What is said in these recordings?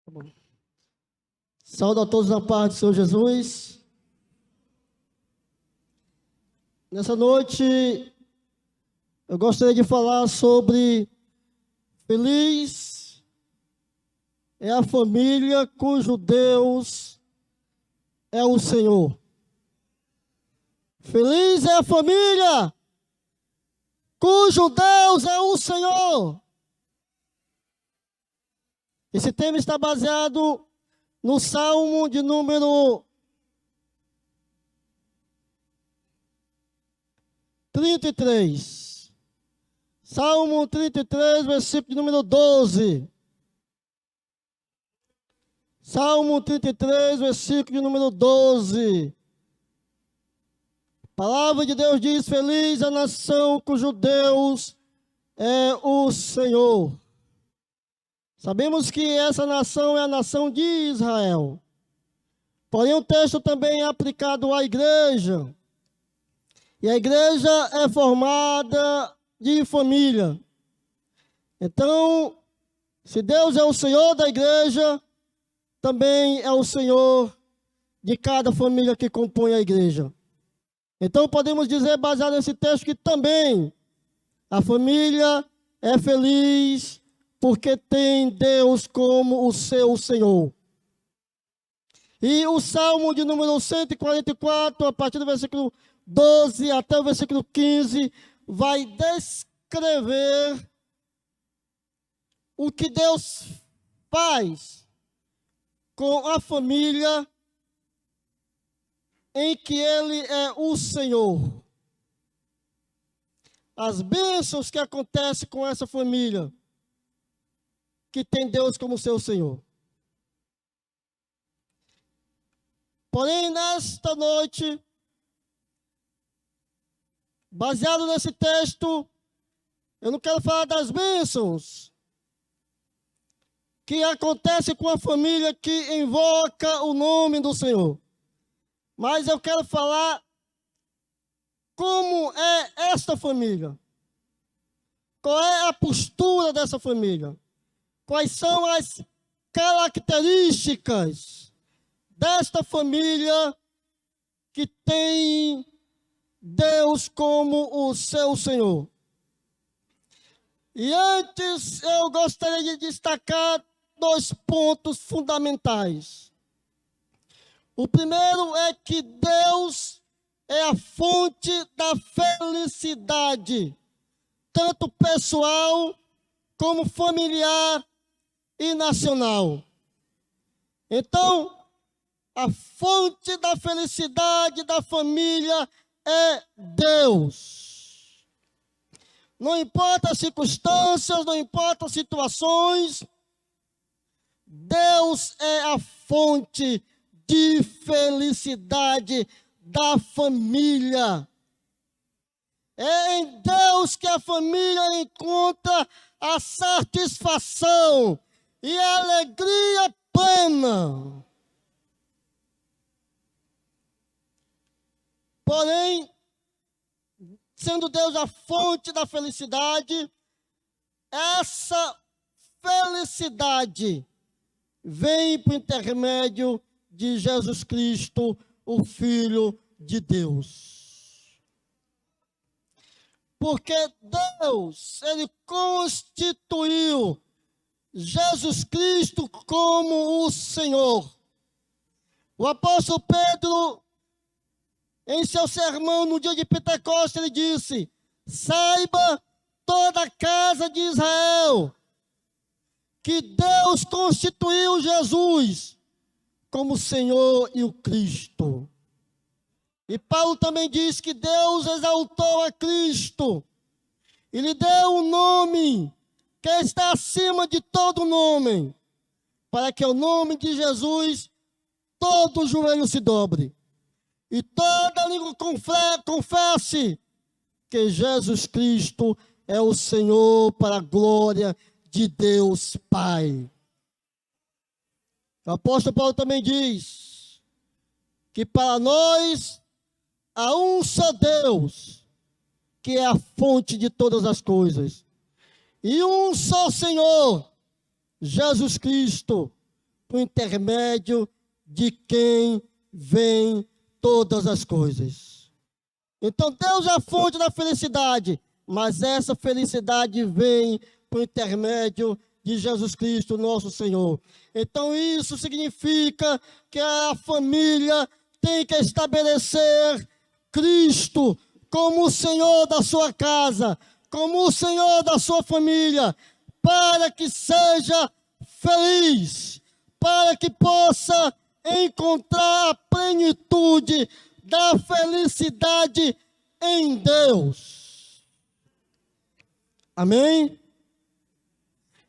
Tá bom. Saúdo a todos na paz do Senhor Jesus. Nessa noite, eu gostaria de falar sobre feliz é a família cujo Deus é o Senhor. Feliz é a família cujo Deus é o Senhor. Esse tema está baseado no Salmo de número 33. Salmo 33, versículo de número 12. Salmo 33, versículo de número 12. A palavra de Deus diz: feliz a nação cujo Deus é o Senhor. Sabemos que essa nação é a nação de Israel. Porém, o texto também é aplicado à igreja. E a igreja é formada de família. Então, se Deus é o Senhor da igreja, também é o Senhor de cada família que compõe a igreja. Então, podemos dizer, baseado nesse texto, que também a família é feliz porque tem Deus como o seu Senhor. E o Salmo de número 144, a partir do versículo 12 até o versículo 15, vai descrever o que Deus faz com a família em que Ele é o Senhor. As bênçãos que acontecem com essa família que tem Deus como seu Senhor. Porém, nesta noite, baseado nesse texto, eu não quero falar das bênçãos que acontecem com a família que invoca o nome do Senhor. Mas eu quero falar como é esta família. Qual é a postura dessa família? Quais são as características desta família que tem Deus como o seu Senhor? E antes eu gostaria de destacar 2 pontos fundamentais. O primeiro é que Deus é a fonte da felicidade, tanto pessoal como familiar e nacional. Então, a fonte da felicidade da família é Deus. Não importa as circunstâncias, não importa as situações, Deus é a fonte de felicidade da família. É em Deus que a família encontra a satisfação e a alegria plena. Porém, sendo Deus a fonte da felicidade, essa felicidade vem por intermédio de Jesus Cristo, o Filho de Deus. Porque Deus, Ele constituiu Jesus Cristo como o Senhor. O apóstolo Pedro, em seu sermão no dia de Pentecostes, ele disse: saiba toda a casa de Israel que Deus constituiu Jesus como o Senhor e o Cristo. E Paulo também diz que Deus exaltou a Cristo e lhe deu um nome que está acima de todo nome, para que o nome de Jesus todo joelho se dobre e toda língua confesse que Jesus Cristo é o Senhor, para a glória de Deus Pai. O apóstolo Paulo também diz que para nós há um só Deus, que é a fonte de todas as coisas, e um só Senhor, Jesus Cristo, por intermédio de quem vem todas as coisas. Então Deus é a fonte da felicidade, mas essa felicidade vem por intermédio de Jesus Cristo, nosso Senhor. Então isso significa que a família tem que estabelecer Cristo como o Senhor da sua casa, como o Senhor da sua família, para que seja feliz, para que possa encontrar a plenitude da felicidade em Deus. Amém?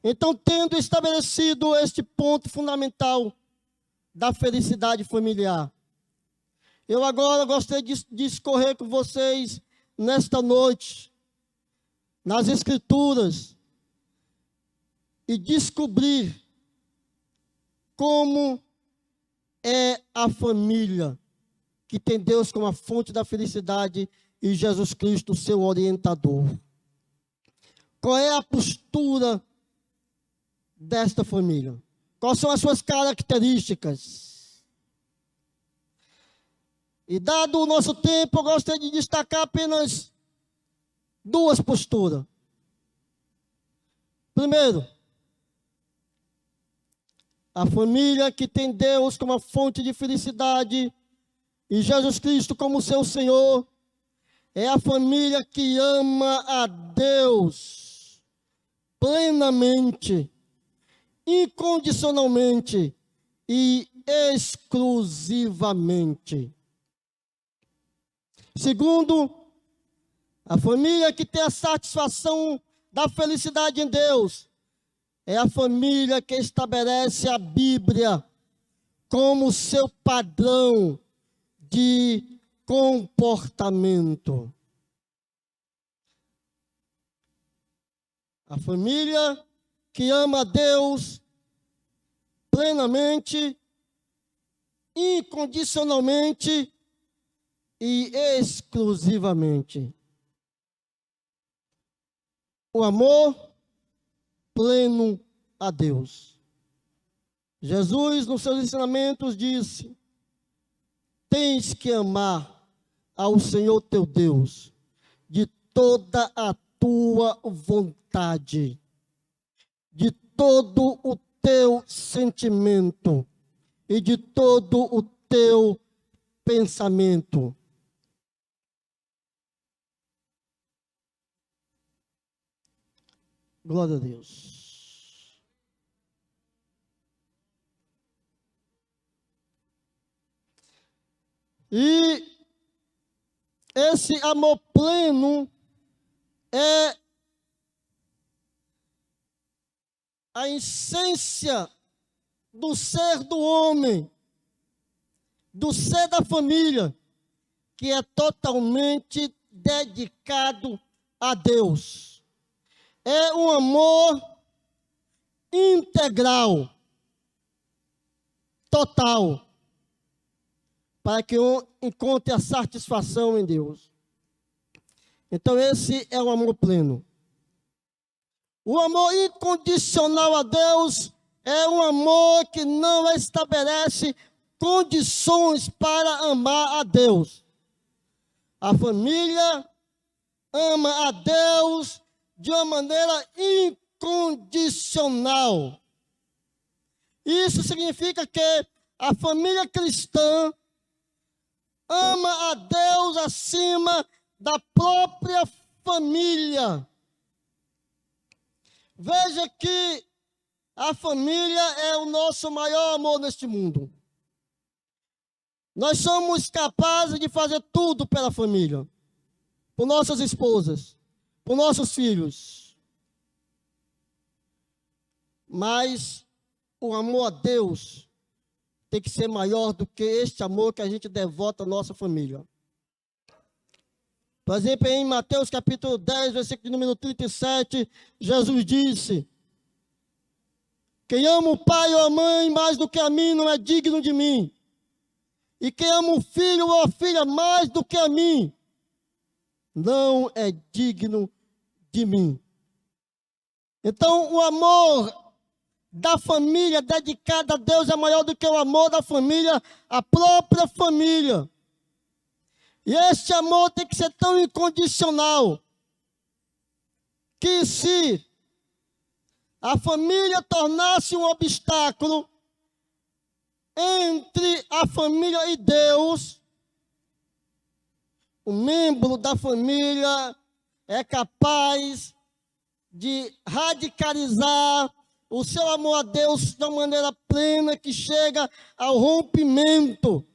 Então, tendo estabelecido este ponto fundamental da felicidade familiar, eu agora gostaria de discorrer com vocês nesta noite, nas Escrituras, e descobrir como é a família que tem Deus como a fonte da felicidade e Jesus Cristo, seu orientador. Qual é a postura desta família? Quais são as suas características? E dado o nosso tempo, eu gostaria de destacar apenas duas posturas. Primeiro, a família que tem Deus como a fonte de felicidade e Jesus Cristo como seu Senhor é a família que ama a Deus plenamente, incondicionalmente e exclusivamente. Segundo, a família que tem a satisfação da felicidade em Deus é a família que estabelece a Bíblia como seu padrão de comportamento. A família que ama a Deus plenamente, incondicionalmente e exclusivamente. O amor pleno a Deus. Jesus, nos seus ensinamentos, disse: tens que amar ao Senhor teu Deus de toda a tua vontade, de todo o teu sentimento e de todo o teu pensamento. Glória a Deus. E esse amor pleno é a essência do ser do homem, do ser da família, que é totalmente dedicado a Deus. É um amor integral, total, para que eu encontre a satisfação em Deus. Então esse é o amor pleno. O amor incondicional a Deus é um amor que não estabelece condições para amar a Deus. A família ama a Deus de uma maneira incondicional. Isso significa que a família cristã ama a Deus acima da própria família. Veja que a família é o nosso maior amor neste mundo. Nós somos capazes de fazer tudo pela família, por nossas esposas, por nossos filhos. Mas o amor a Deus tem que ser maior do que este amor que a gente devota à nossa família. Por exemplo, em Mateus capítulo 10, versículo de número 37, Jesus disse: quem ama o pai ou a mãe mais do que a mim não é digno de mim. E quem ama o filho ou a filha mais do que a mim não é digno de mim. Então, o amor da família dedicada a Deus é maior do que o amor da família, a própria família. E este amor tem que ser tão incondicional que se a família tornasse um obstáculo entre a família e Deus, o membro da família é capaz de radicalizar o seu amor a Deus de uma maneira plena que chega ao rompimento.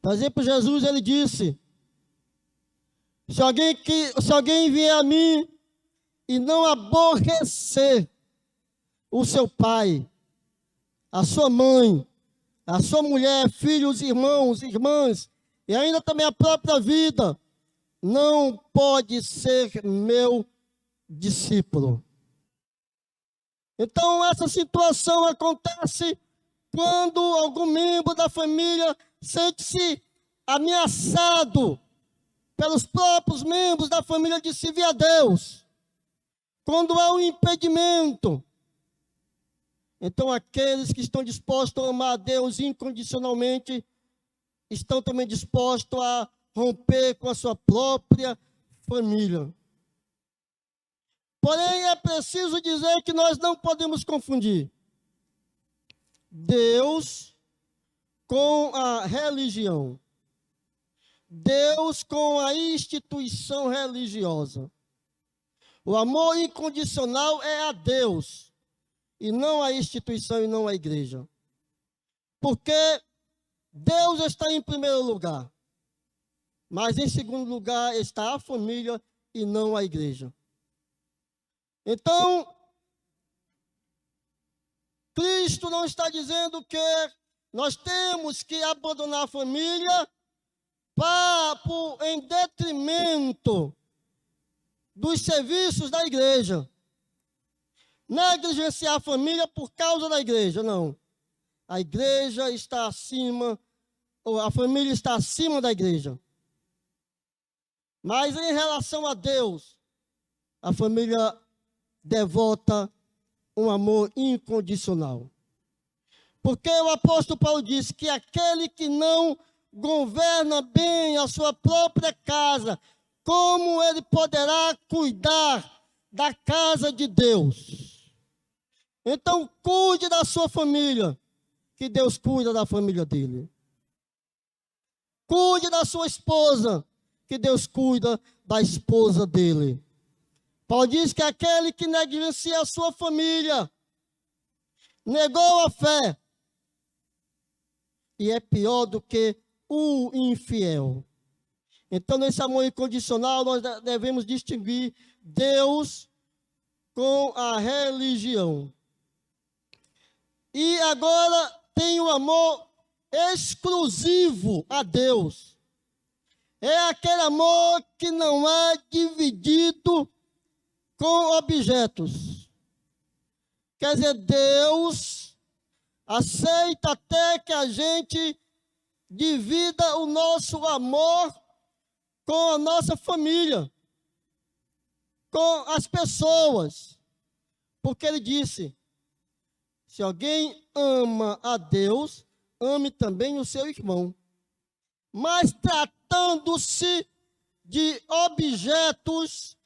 Por exemplo, Jesus, ele disse, se alguém vier a mim e não aborrecer o seu pai, a sua mãe, a sua mulher, filhos, irmãos, irmãs, e ainda também a própria vida, não pode ser meu discípulo. Então, essa situação acontece quando algum membro da família sente-se ameaçado pelos próprios membros da família de servir a Deus. Quando há um impedimento, então aqueles que estão dispostos a amar a Deus incondicionalmente estão também dispostos a romper com a sua própria família. Porém, é preciso dizer que nós não podemos confundir Deus com a religião, Deus com a instituição religiosa. O amor incondicional é a Deus, e não a instituição e não a igreja. Porque Deus está em primeiro lugar, mas em segundo lugar está a família e não a igreja. Então, Cristo não está dizendo que nós temos que abandonar a família em detrimento dos serviços da igreja. Negligenciar a família por causa da igreja, não. A igreja está acima, ou a família está acima da igreja. Mas em relação a Deus, a família devota um amor incondicional. Porque o apóstolo Paulo diz que aquele que não governa bem a sua própria casa, como ele poderá cuidar da casa de Deus? Então, cuide da sua família, que Deus cuida da família dele. Cuide da sua esposa, que Deus cuida da esposa dele. Paulo diz que aquele que negligencia a sua família negou a fé e é pior do que o infiel. Então, nesse amor incondicional, nós devemos distinguir Deus com a religião. E agora tem o amor exclusivo a Deus. É aquele amor que não é dividido com objetos. Quer dizer, Deus aceita até que a gente divida o nosso amor com a nossa família, com as pessoas. Porque ele disse, se alguém ama a Deus, ame também o seu irmão. Mas tratando-se de objetos,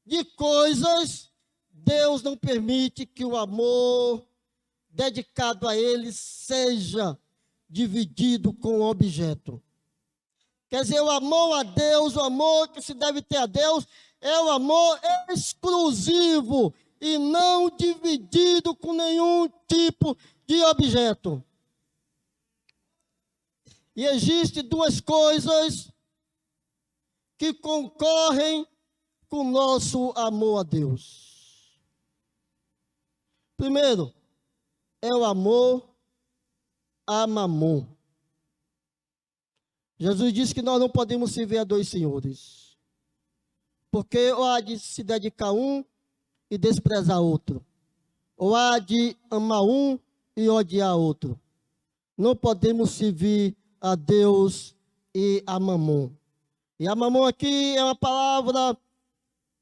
de coisas, Deus não permite que o amor dedicado a ele seja dividido com o objeto. Quer dizer, o amor a Deus, o amor que se deve ter a Deus, é o amor exclusivo e não dividido com nenhum tipo de objeto. E existem duas coisas que concorrem com o nosso amor a Deus. Primeiro, é o amor a Mamon. Jesus disse que nós não podemos servir a dois senhores, porque ou há de se dedicar a um e desprezar outro, ou há de amar um e odiar outro. Não podemos servir a Deus e a Mamon. E a Mamon aqui é uma palavra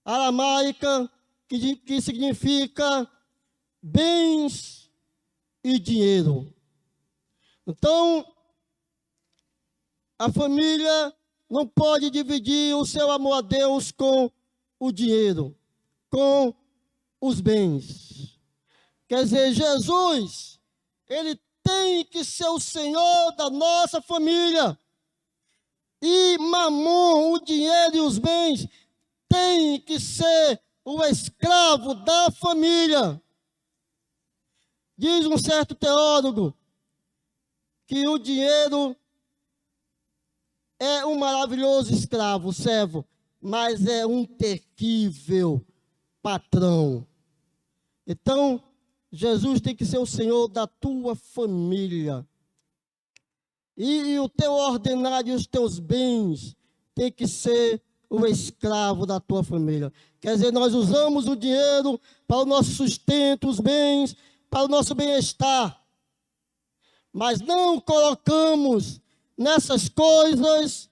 aramaica que significa bens e dinheiro. Então, a família não pode dividir o seu amor a Deus com o dinheiro, com os bens. Quer dizer, Jesus, ele tem que ser o Senhor da nossa família. E Mamon, o dinheiro e os bens, tem que ser o escravo da família. Diz um certo teólogo que o dinheiro é um maravilhoso escravo, servo, mas é um terrível patrão. Então, Jesus tem que ser o Senhor da tua família. E o teu ordenário e os teus bens tem que ser o escravo da tua família. Quer dizer, nós usamos o dinheiro para o nosso sustento, os bens, para o nosso bem-estar. Mas não colocamos nessas coisas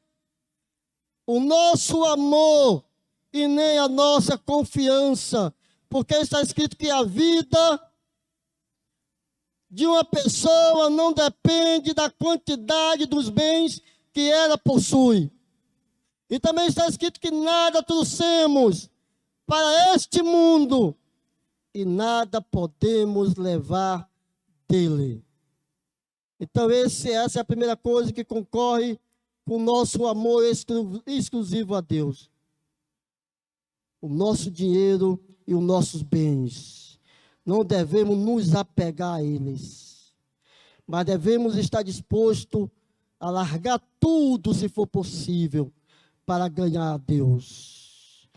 o nosso amor e nem a nossa confiança. Porque está escrito que a vida de uma pessoa não depende da quantidade dos bens que ela possui. E também está escrito que nada trouxemos para este mundo e nada podemos levar dele. Então essa é a primeira coisa que concorre com o nosso amor exclusivo a Deus. O nosso dinheiro e os nossos bens. Não devemos nos apegar a eles, mas devemos estar dispostos a largar tudo, se for possível, para ganhar a Deus.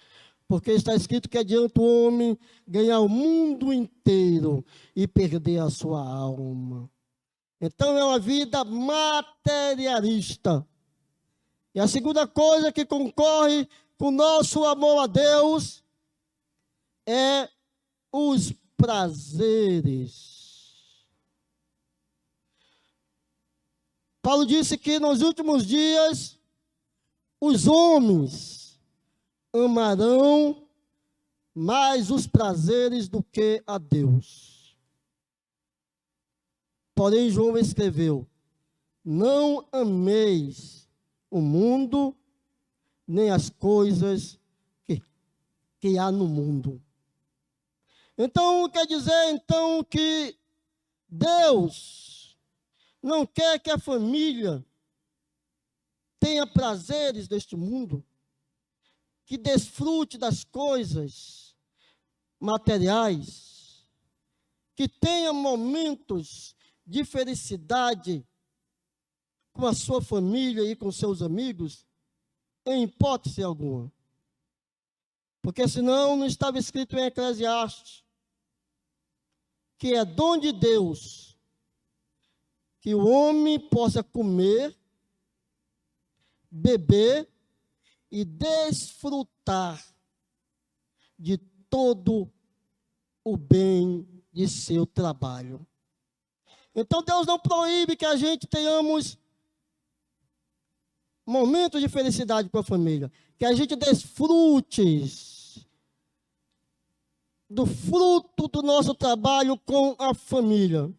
Porque está escrito que adianta o homem ganhar o mundo inteiro e perder a sua alma. Então é uma vida materialista. E a segunda coisa que concorre com o nosso amor a Deus é os prazeres. Paulo disse que nos últimos dias os homens amarão mais os prazeres do que a Deus. Porém, João escreveu: não ameis o mundo, nem as coisas que há no mundo. Então, quer dizer, que Deus não quer que a família tenha prazeres deste mundo, que desfrute das coisas materiais, que tenha momentos de felicidade com a sua família e com seus amigos, em hipótese alguma. Porque senão não estava escrito em Eclesiastes que é dom de Deus que o homem possa comer, beber e desfrutar de todo o bem de seu trabalho. Então Deus não proíbe que a gente tenhamos momentos de felicidade com a família, que a gente desfrute do fruto do nosso trabalho com a família.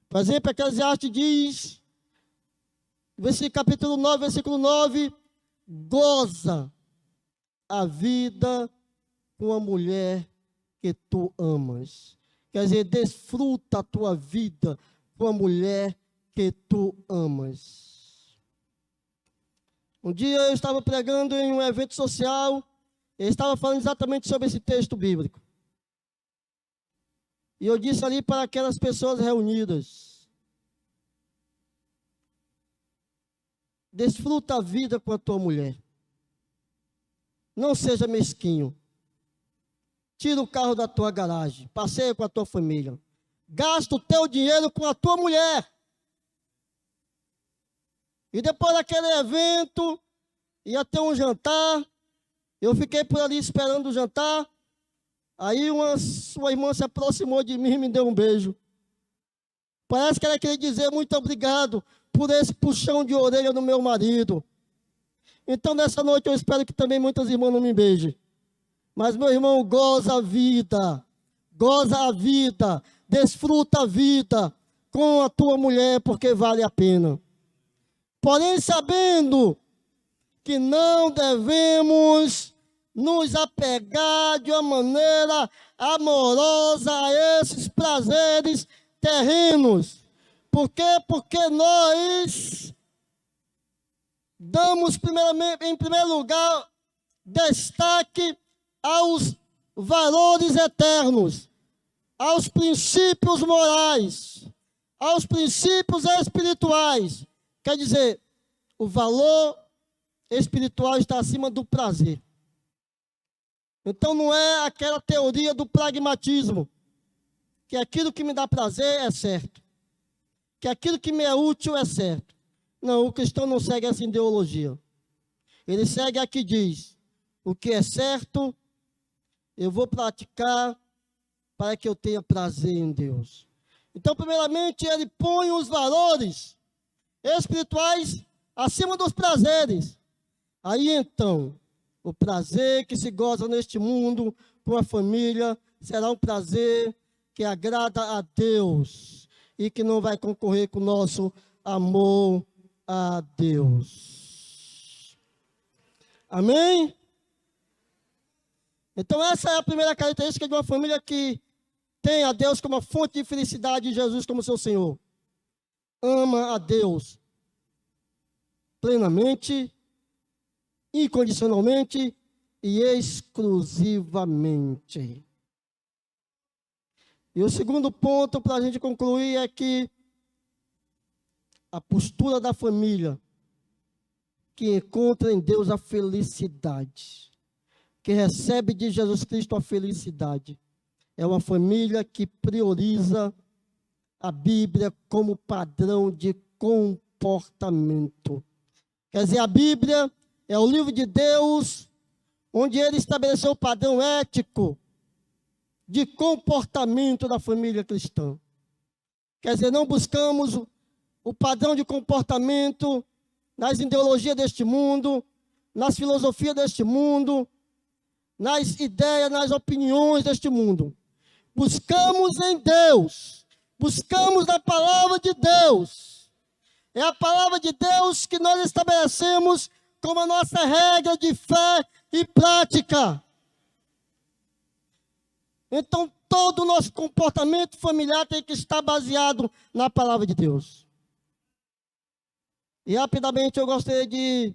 Por exemplo, Eclesiastes diz, capítulo 9, versículo 9, goza a vida com a mulher que tu amas. Quer dizer, desfruta a tua vida com a mulher que tu amas. Um dia eu estava pregando em um evento social, e estava falando exatamente sobre esse texto bíblico. E eu disse ali para aquelas pessoas reunidas: desfruta a vida com a tua mulher. Não seja mesquinho. Tira o carro da tua garagem, passeia com a tua família. Gasta o teu dinheiro com a tua mulher. E depois daquele evento, ia ter um jantar. Eu fiquei por ali esperando o jantar. Aí sua irmã se aproximou de mim e me deu um beijo. Parece que ela queria dizer muito obrigado por esse puxão de orelha no meu marido. Então, nessa noite, eu espero que também muitas irmãs não me beijem. Mas, meu irmão, goza a vida. goza a vida, desfruta a vida com a tua mulher, porque vale a pena. Porém, sabendo que não devemos nos apegar de uma maneira amorosa a esses prazeres terrenos. Por quê? Porque nós damos, em primeiro lugar, destaque aos valores eternos, aos princípios morais, aos princípios espirituais. Quer dizer, o valor espiritual está acima do prazer. Então não é aquela teoria do pragmatismo, que aquilo que me dá prazer é certo, que aquilo que me é útil é certo. Não, o cristão não segue essa ideologia. Ele segue a que diz: o que é certo, eu vou praticar para que eu tenha prazer em Deus. Então, primeiramente, ele põe os valores espirituais acima dos prazeres. Aí, então, o prazer que se goza neste mundo com a família será um prazer que agrada a Deus e que não vai concorrer com o nosso amor a Deus. Amém? Então essa é a primeira característica de uma família que tem a Deus como a fonte de felicidade e Jesus como seu Senhor. Ama a Deus plenamente, incondicionalmente e exclusivamente. E o segundo ponto para a gente concluir é que a postura da família que encontra em Deus a felicidade, que recebe de Jesus Cristo a felicidade, é uma família que prioriza a Bíblia como padrão de comportamento. Quer dizer, a Bíblia é o livro de Deus, onde ele estabeleceu o padrão ético de comportamento da família cristã. Quer dizer, não buscamos o padrão de comportamento nas ideologias deste mundo, nas filosofias deste mundo, nas ideias, nas opiniões deste mundo. Buscamos em Deus, buscamos na palavra de Deus. É a palavra de Deus que nós estabelecemos como a nossa regra de fé e prática. Então, todo o nosso comportamento familiar tem que estar baseado na palavra de Deus. E rapidamente eu gostaria de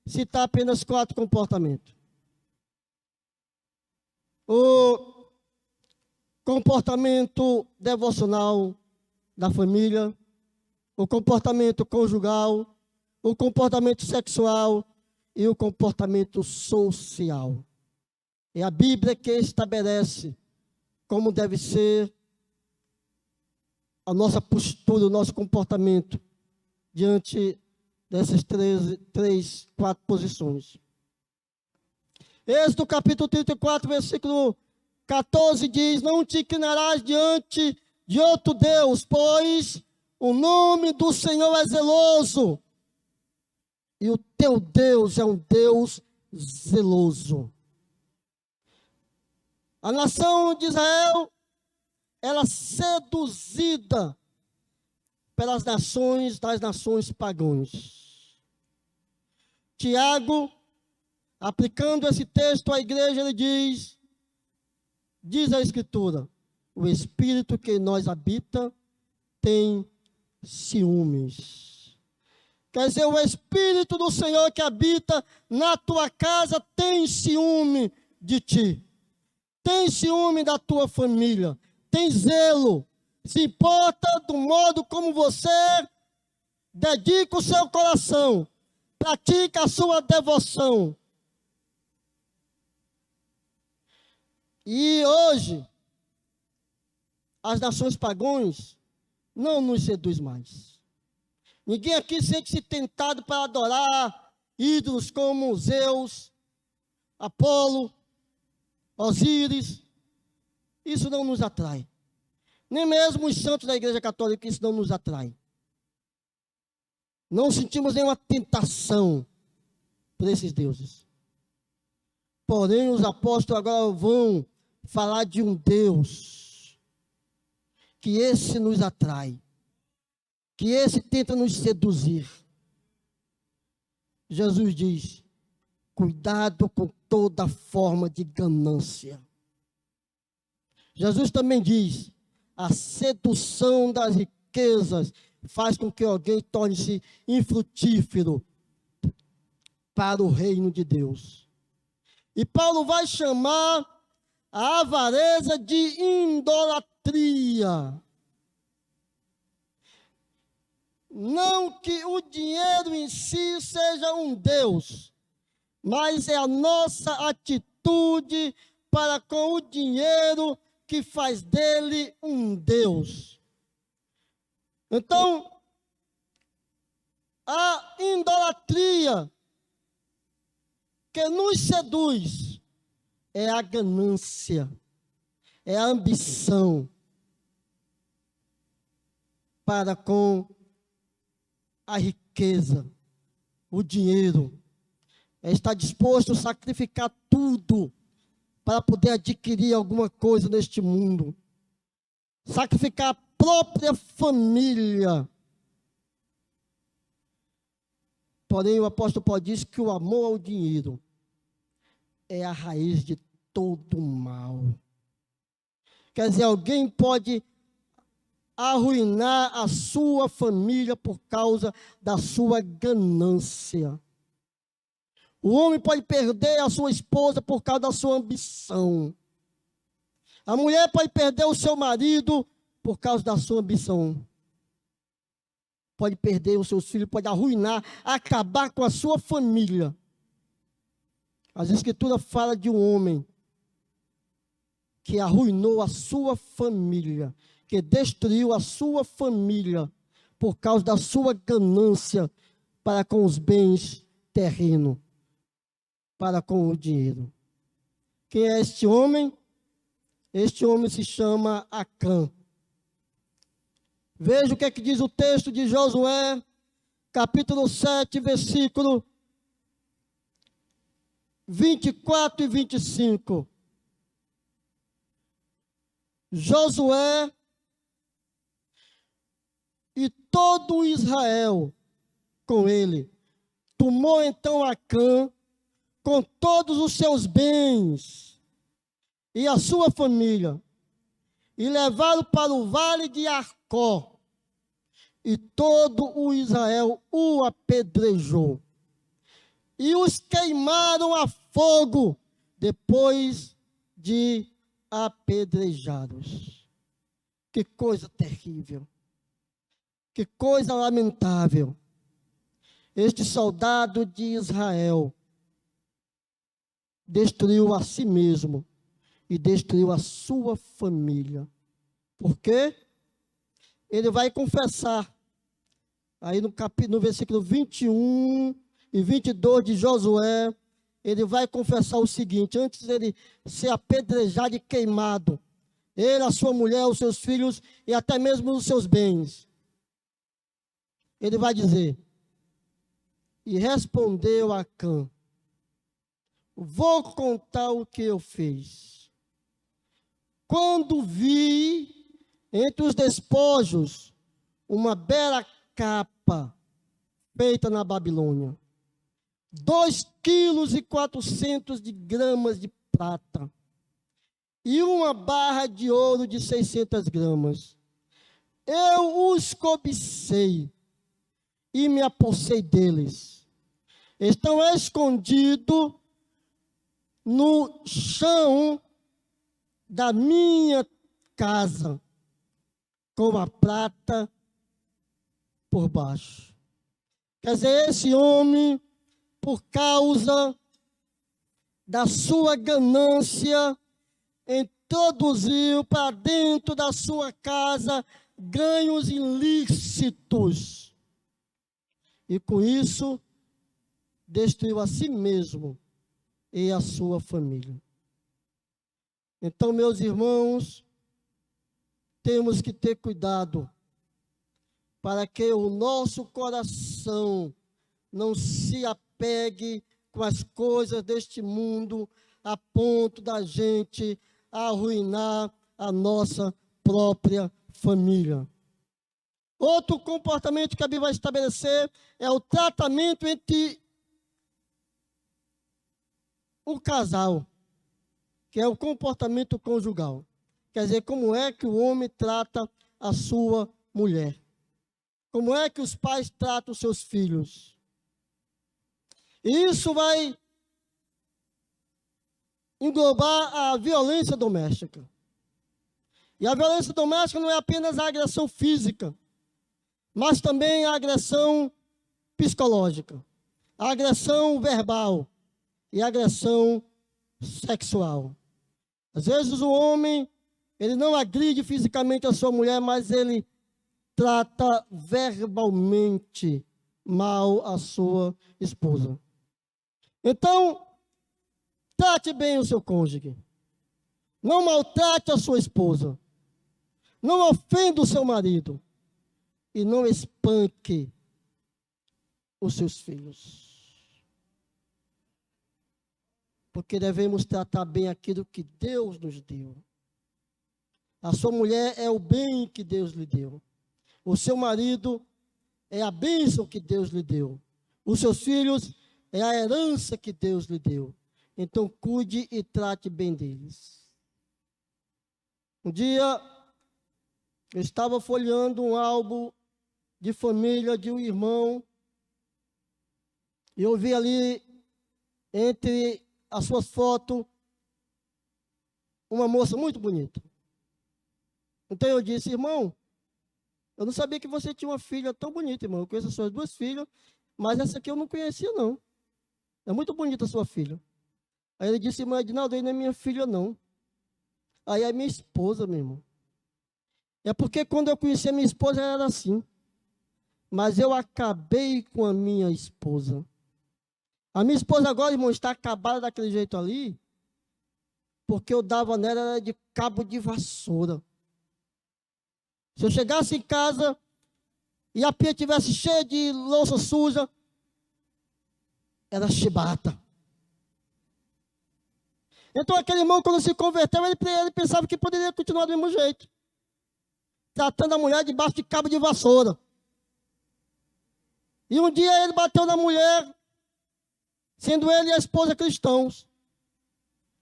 citar apenas 4 comportamentos. O comportamento devocional da família, o comportamento conjugal, o comportamento sexual e o comportamento social. É a Bíblia que estabelece como deve ser a nossa postura, o nosso comportamento diante dessas 4 posições. Êxodo capítulo 34, versículo 14 diz: não te inclinarás diante de outro Deus, pois o nome do Senhor é zeloso, e o teu Deus é um Deus zeloso. A nação de Israel era seduzida pelas nações, das nações pagãs. Tiago, aplicando esse texto à igreja, ele diz a Escritura: o Espírito que em nós habita tem ciúmes. Quer dizer, o Espírito do Senhor que habita na tua casa tem ciúme de ti. Tem ciúme da tua família. Tem zelo. Se importa do modo como você dedica o seu coração. Pratica a sua devoção. E hoje, as nações pagãs não nos seduz mais. Ninguém aqui sente-se tentado para adorar ídolos como Zeus, Apolo, Osíris. Isso não nos atrai. Nem mesmo os santos da Igreja Católica, isso não nos atrai. Não sentimos nenhuma tentação por esses deuses. Porém, os apóstolos agora vão falar de um Deus, que esse nos atrai, que esse tenta nos seduzir. Jesus diz: cuidado com toda forma de ganância. Jesus também diz: a sedução das riquezas faz com que alguém torne-se infrutífero para o reino de Deus. E Paulo vai chamar a avareza de idolatria. Não que o dinheiro em si seja um Deus, mas é a nossa atitude para com o dinheiro que faz dele um Deus. Então, a idolatria que nos seduz é a ganância, é a ambição para com a riqueza, o dinheiro. É estar disposto a sacrificar tudo para poder adquirir alguma coisa neste mundo. Sacrificar a própria família. Porém, o apóstolo Paulo diz que o amor ao dinheiro é a raiz de todo mal. Quer dizer, alguém pode arruinar a sua família por causa da sua ganância. O homem pode perder a sua esposa por causa da sua ambição. A mulher pode perder o seu marido por causa da sua ambição. Pode perder os seus filhos, pode arruinar, acabar com a sua família. As Escrituras falam de um homem que arruinou a sua família, que destruiu a sua família por causa da sua ganância para com os bens terrenos, para com o dinheiro. Quem é este homem? Este homem se chama Acã. Veja o que é que diz o texto de Josué, capítulo 7, versículo 24 e 25. Josué e todo Israel com ele tomou então Acã com todos os seus bens e a sua família, e levaram para o vale de Arcó, e todo o Israel o apedrejou, e os queimaram a fogo, depois de apedrejados. Que coisa terrível, que coisa lamentável. Este soldado de Israel destruiu a si mesmo e destruiu a sua família. Por quê? Ele vai confessar, aí no versículo 21 e 22 de Josué, ele vai confessar o seguinte: antes dele ser apedrejado e queimado, ele, a sua mulher, os seus filhos e até mesmo os seus bens, ele vai dizer: e respondeu Acã: vou contar o que eu fiz. Quando vi entre os despojos uma bela capa feita na Babilônia, 2,4 kg de prata e uma barra de ouro de 600 gramas. Eu os cobicei e me apossei deles. Estão escondidos no chão da minha casa, com a prata por baixo. Quer dizer, esse homem, por causa da sua ganância, introduziu para dentro da sua casa ganhos ilícitos. E com isso, destruiu a si mesmo e a sua família. Então, meus irmãos, temos que ter cuidado para que o nosso coração não se apegue com as coisas deste mundo a ponto da gente arruinar a nossa própria família. Outro comportamento que a Bíblia vai estabelecer é o tratamento entre o casal, que é o comportamento conjugal. Quer dizer, como é que o homem trata a sua mulher? Como é que os pais tratam os seus filhos? E isso vai englobar a violência doméstica. E a violência doméstica não é apenas a agressão física, mas também a agressão psicológica, a agressão verbal e a agressão sexual. Às vezes o homem, ele não agride fisicamente a sua mulher, mas ele trata verbalmente mal a sua esposa. Então, trate bem o seu cônjuge. Não maltrate a sua esposa. Não ofenda o seu marido. E não espanque os seus filhos. Porque devemos tratar bem aquilo que Deus nos deu. A sua mulher é o bem que Deus lhe deu. O seu marido é a bênção que Deus lhe deu. Os seus filhos é a herança que Deus lhe deu. Então, cuide e trate bem deles. Um dia, eu estava folheando um álbum de família de um irmão, e eu vi ali, entre as suas fotos, uma moça muito bonita. Então eu disse: irmão, eu não sabia que você tinha uma filha tão bonita, irmão. Eu conheço as suas duas filhas, mas essa aqui eu não conhecia, não. É muito bonita a sua filha. Aí ele disse: irmão Edinaldo, aí não é minha filha, não. Aí é minha esposa, meu irmão. É porque quando eu conheci a minha esposa, ela era assim. Mas eu acabei com a minha esposa. A minha esposa agora, irmão, está acabada daquele jeito ali, porque eu dava nela de cabo de vassoura. Se eu chegasse em casa e a pia estivesse cheia de louça suja, era chibata. Então aquele irmão, quando se converteu, ele pensava que poderia continuar do mesmo jeito, tratando a mulher debaixo de cabo de vassoura. E um dia ele bateu na mulher, sendo ele e a esposa cristãos.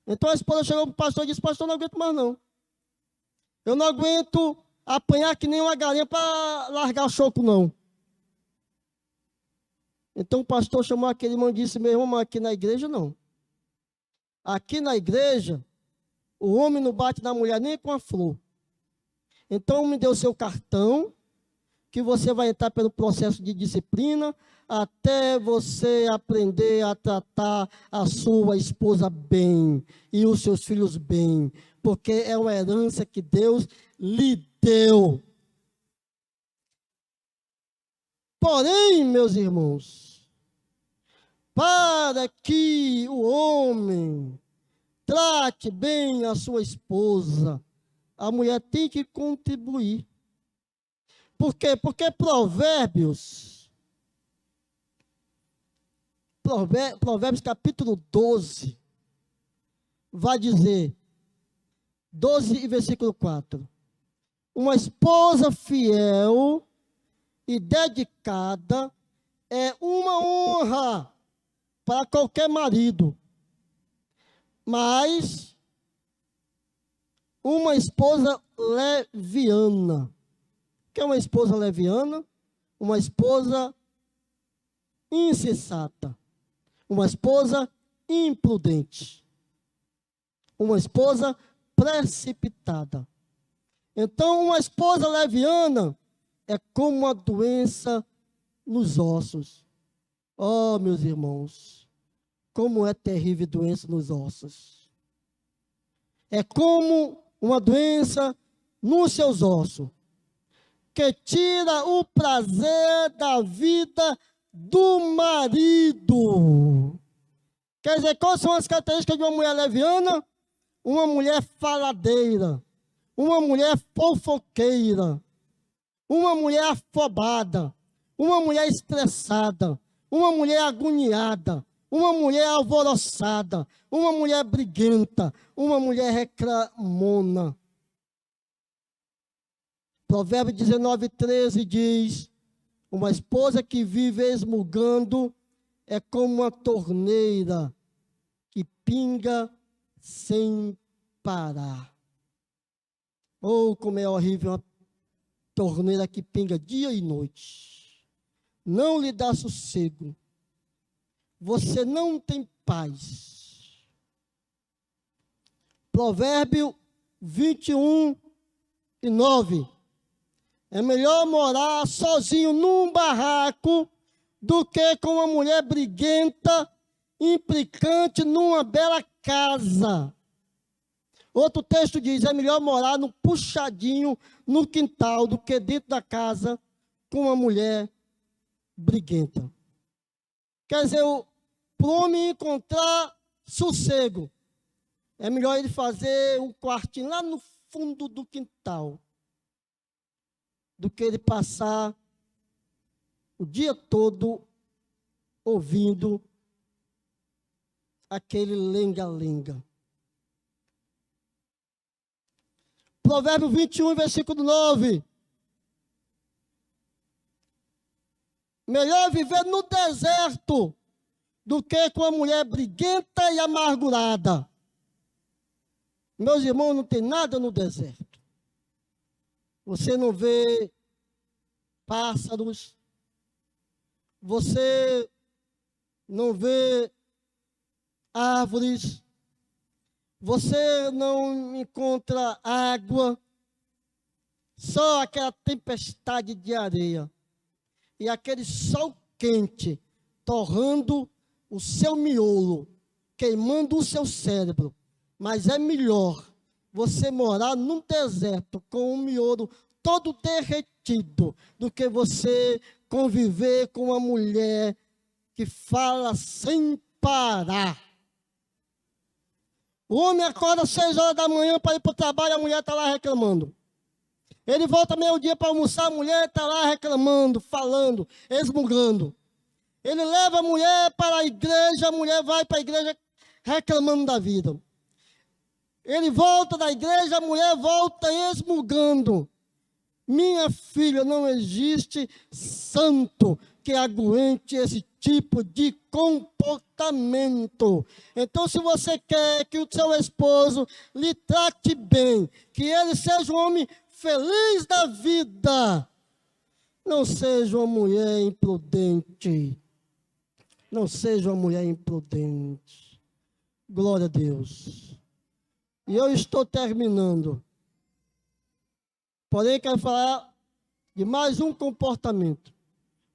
Então a esposa chegou para o pastor e disse: pastor, não aguento mais não. Eu não aguento apanhar que nem uma galinha para largar choco, não. Então o pastor chamou aquele irmão e disse: meu irmão, aqui na igreja não. Aqui na igreja, o homem não bate na mulher nem com a flor. Então me dê o seu cartão, que você vai entrar pelo processo de disciplina, até você aprender a tratar a sua esposa bem e os seus filhos bem, porque é uma herança que Deus lhe deu. Porém, meus irmãos, para que o homem trate bem a sua esposa, a mulher tem que contribuir. Por quê? Porque Provérbios capítulo 12, vai dizer, 12 e versículo 4. Uma esposa fiel e dedicada é uma honra para qualquer marido, mas uma esposa leviana. O que é uma esposa leviana? Uma esposa insensata, uma esposa imprudente, uma esposa precipitada. Então, uma esposa leviana é como uma doença nos ossos. Oh, meus irmãos, como é terrível doença nos ossos. É como uma doença nos seus ossos, que tira o prazer da vida do marido. Quer dizer, quais são as características de uma mulher leviana? Uma mulher faladeira, uma mulher fofoqueira, uma mulher afobada, uma mulher estressada, uma mulher agoniada, uma mulher alvoroçada, uma mulher briguenta, uma mulher reclamona. Provérbios 19:13 diz: uma esposa que vive esmugando é como uma torneira que pinga sem parar. Oh, como é horrível uma torneira que pinga dia e noite. Não lhe dá sossego. Você não tem paz. Provérbio 21:9. É melhor morar sozinho num barraco do que com uma mulher briguenta, implicante numa bela casa. Outro texto diz: é melhor morar no puxadinho, no quintal, do que dentro da casa com uma mulher briguenta. Quer dizer, para o homem encontrar sossego, é melhor ele fazer um quartinho lá no fundo do quintal, do que ele passar o dia todo ouvindo aquele lenga-lenga. Provérbio 21:9. Melhor viver no deserto do que com a mulher briguenta e amargurada. Meus irmãos, não tem nada no deserto. Você não vê pássaros, você não vê árvores, você não encontra água, só aquela tempestade de areia e aquele sol quente torrando o seu miolo, queimando o seu cérebro. Mas é melhor você morar num deserto com um miolo todo derretido do que você conviver com uma mulher que fala sem parar. O homem acorda às 6 horas da manhã para ir para o trabalho, a mulher está lá reclamando. Ele volta meio-dia para almoçar, a mulher está lá reclamando, falando, esmugando. Ele leva a mulher para a igreja, a mulher vai para a igreja reclamando da vida. Ele volta da igreja, a mulher volta esmugando. Minha filha, não existe santo que aguente esse tipo de comportamento. Então, se você quer que o seu esposo lhe trate bem, que ele seja um homem feliz da vida, não seja uma mulher imprudente. Não seja uma mulher imprudente. Glória a Deus. E eu estou terminando. Porém, quero falar de mais um comportamento.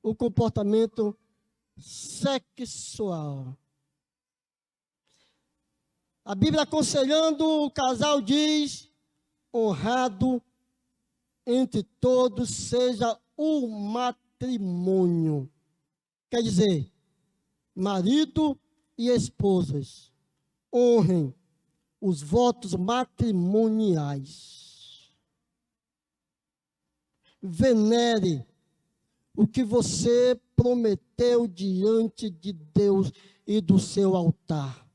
O comportamento sexual. A Bíblia, aconselhando o casal, diz: honrado entre todos seja o matrimônio. Quer dizer, marido e esposas, honrem os votos matrimoniais. Venere o que você prometeu diante de Deus e do seu altar.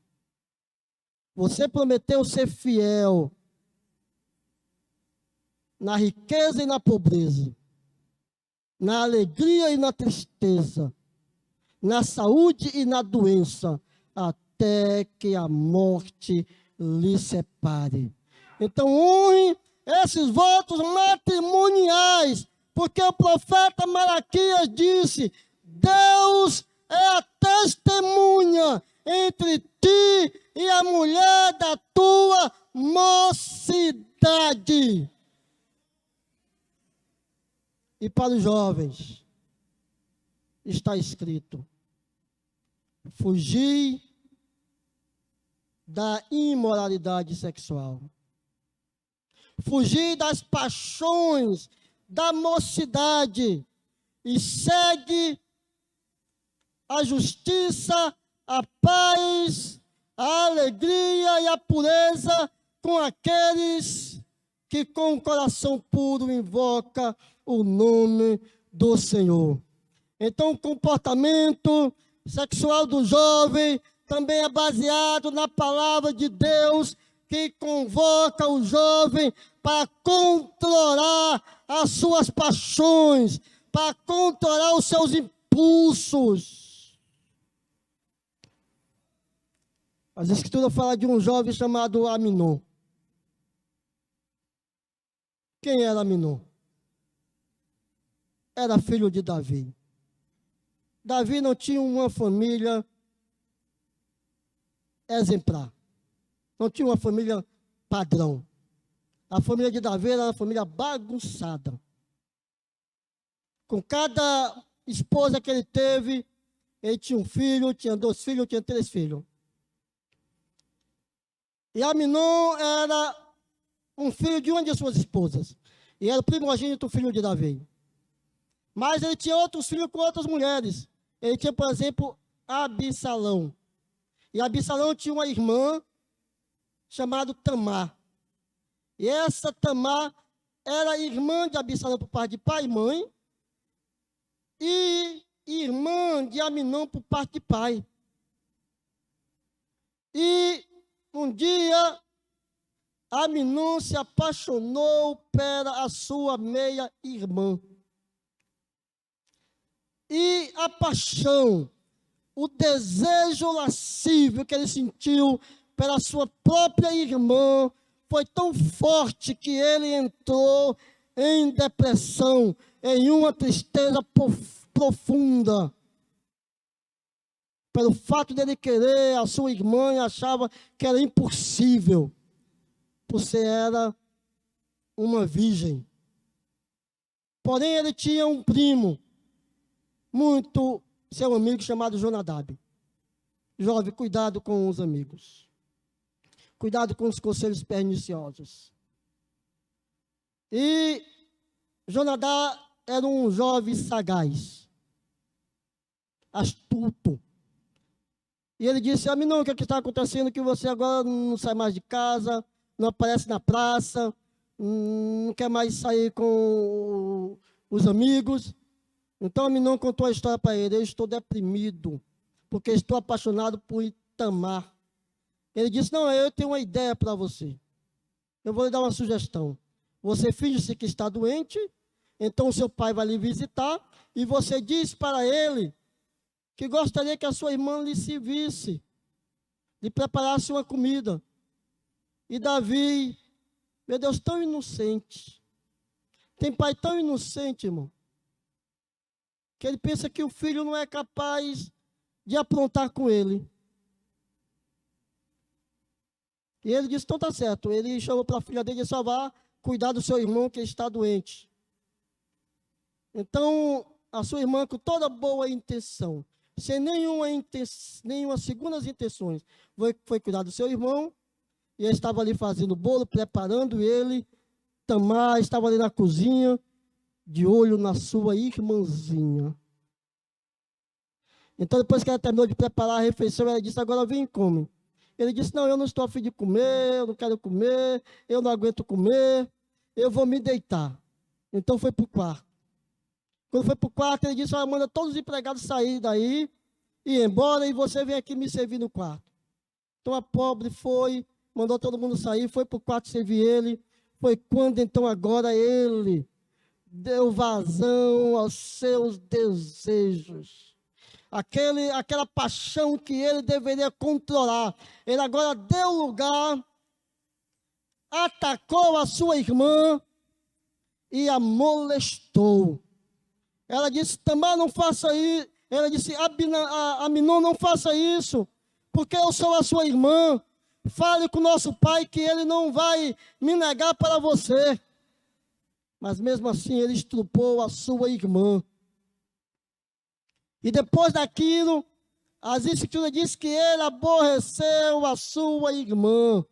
Você prometeu ser fiel na riqueza e na pobreza, na alegria e na tristeza, na saúde e na doença, até que a morte lhe separe. Então, honre esses votos matrimoniais, porque o profeta Malaquias disse: Deus é a testemunha entre ti e a mulher da tua mocidade. E para os jovens, está escrito: fugir da imoralidade sexual. Fugir das paixões da mocidade e segue a justiça, a paz, a alegria e a pureza com aqueles que com o coração puro invoca o nome do Senhor. Então, o comportamento sexual do jovem também é baseado na palavra de Deus, que convoca o jovem para controlar as suas paixões, para controlar os seus impulsos. As Escrituras falam de um jovem chamado Aminon. Quem era Aminon? Era filho de Davi. Davi não tinha uma família exemplar. Não tinha uma família padrão. A família de Davi era uma família bagunçada. Com cada esposa que ele teve, ele tinha um filho, tinha 2 filhos, tinha 3 filhos. E Aminon era um filho de uma de suas esposas. E era o primogênito filho de Davi. Mas ele tinha outros filhos com outras mulheres. Ele tinha, por exemplo, Absalão. E Absalão tinha uma irmã chamada Tamar. E essa Tamar era irmã de Absalão por parte de pai e mãe, e irmã de Aminon por parte de pai. E um dia, Aminon se apaixonou pela sua meia-irmã. E a paixão, o desejo lascivo que ele sentiu pela sua própria irmã foi tão forte que ele entrou em depressão, em uma tristeza profunda. Pelo fato dele querer a sua irmã, e achava que era impossível, por ser era uma virgem. Porém, ele tinha um primo, muito seu amigo, chamado Jonadab. Jovem, cuidado com os amigos. Cuidado com os conselhos perniciosos. E Jonadab era um jovem sagaz, astuto. E ele disse: Aminon, o que está acontecendo? Que você agora não sai mais de casa, não aparece na praça, não quer mais sair com os amigos. Então Aminon contou a história para ele: eu estou deprimido, porque estou apaixonado por Tamar. Ele disse: não, eu tenho uma ideia para você. Eu vou lhe dar uma sugestão. Você finge-se que está doente, então o seu pai vai lhe visitar, e você diz para ele que gostaria que a sua irmã lhe servisse, lhe preparasse uma comida. E Davi, meu Deus, tão inocente. Tem pai tão inocente, irmão, que ele pensa que o filho não é capaz de aprontar com ele. E ele disse: então tá certo. Ele chamou para a filha dele e disse: vá cuidar do seu irmão que está doente. Então, a sua irmã, com toda boa intenção, sem nenhuma segundas intenções, foi cuidar do seu irmão, e ele estava ali fazendo o bolo, preparando ele. Tamar estava ali na cozinha, de olho na sua irmãzinha. Então, depois que ela terminou de preparar a refeição, ela disse: agora vem e come. Ele disse: não, eu não estou a fim de comer, eu não quero comer, eu não aguento comer, eu vou me deitar. Então foi para o quarto. Quando foi para o quarto, ele disse: olha, manda todos os empregados sair daí e ir embora, e você vem aqui me servir no quarto. Então a pobre foi, mandou todo mundo sair, foi para o quarto servir ele. Foi quando então agora ele deu vazão aos seus desejos. Aquela paixão que ele deveria controlar. Ele agora deu lugar, atacou a sua irmã e a molestou. Ela disse: Tamar, não faça isso. Ela disse: Aminon, não faça isso, porque eu sou a sua irmã. Fale com nosso pai que ele não vai me negar para você. Mas mesmo assim ele estrupou a sua irmã. E depois daquilo, as Escrituras dizem que ele aborreceu a sua irmã.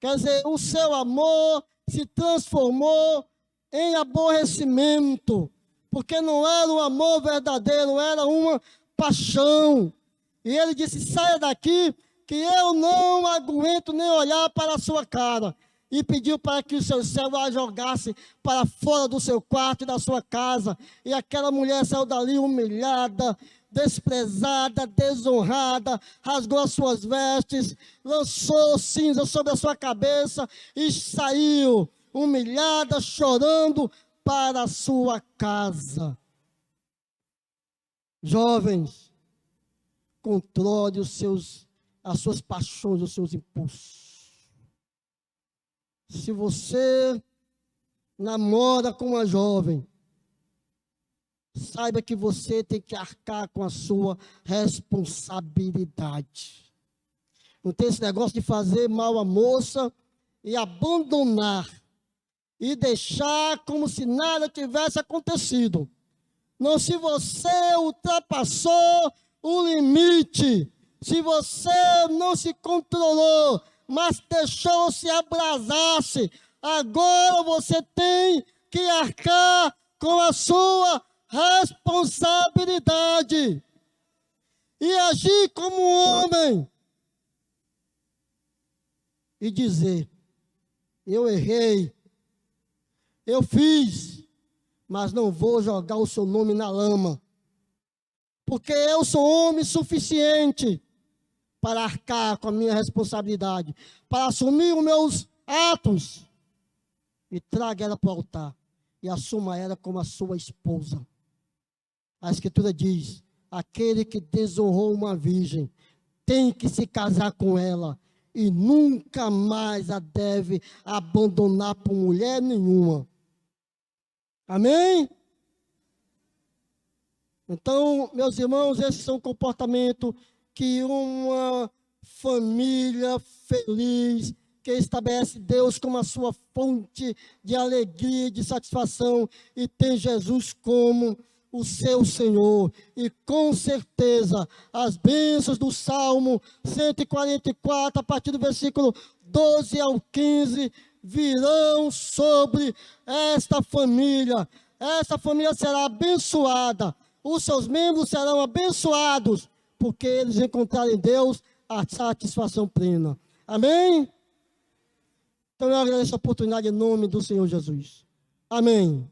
Quer dizer, o seu amor se transformou em aborrecimento, porque não era um amor verdadeiro, era uma paixão. E ele disse: saia daqui, que eu não aguento nem olhar para a sua cara. E pediu para que o seu servo a jogasse para fora do seu quarto e da sua casa. E aquela mulher saiu dali humilhada, desprezada, desonrada, rasgou as suas vestes, lançou cinza sobre a sua cabeça e saiu humilhada, chorando para a sua casa. Jovens, controle as suas paixões, os seus impulsos. Se você namora com uma jovem, saiba que você tem que arcar com a sua responsabilidade. Não tem esse negócio de fazer mal à moça e abandonar e deixar como se nada tivesse acontecido. Não, se você ultrapassou o limite, se você não se controlou, mas deixou se abrasasse, agora você tem que arcar com a sua responsabilidade e agir como homem e dizer: eu errei, eu fiz, mas não vou jogar o seu nome na lama, porque eu sou homem suficiente para arcar com a minha responsabilidade, para assumir os meus atos, e traga ela para o altar e assuma ela como a sua esposa. A Escritura diz: aquele que desonrou uma virgem tem que se casar com ela e nunca mais a deve abandonar por mulher nenhuma. Amém? Então, meus irmãos, esses são comportamentos que uma família feliz, que estabelece Deus como a sua fonte de alegria e de satisfação e tem Jesus como o seu Senhor. E com certeza as bênçãos do Salmo 144, a partir do versículo 12 ao 15, virão sobre esta família. Esta família será abençoada, os seus membros serão abençoados, porque eles encontraram em Deus a satisfação plena. Amém? Então eu agradeço a oportunidade em nome do Senhor Jesus. Amém.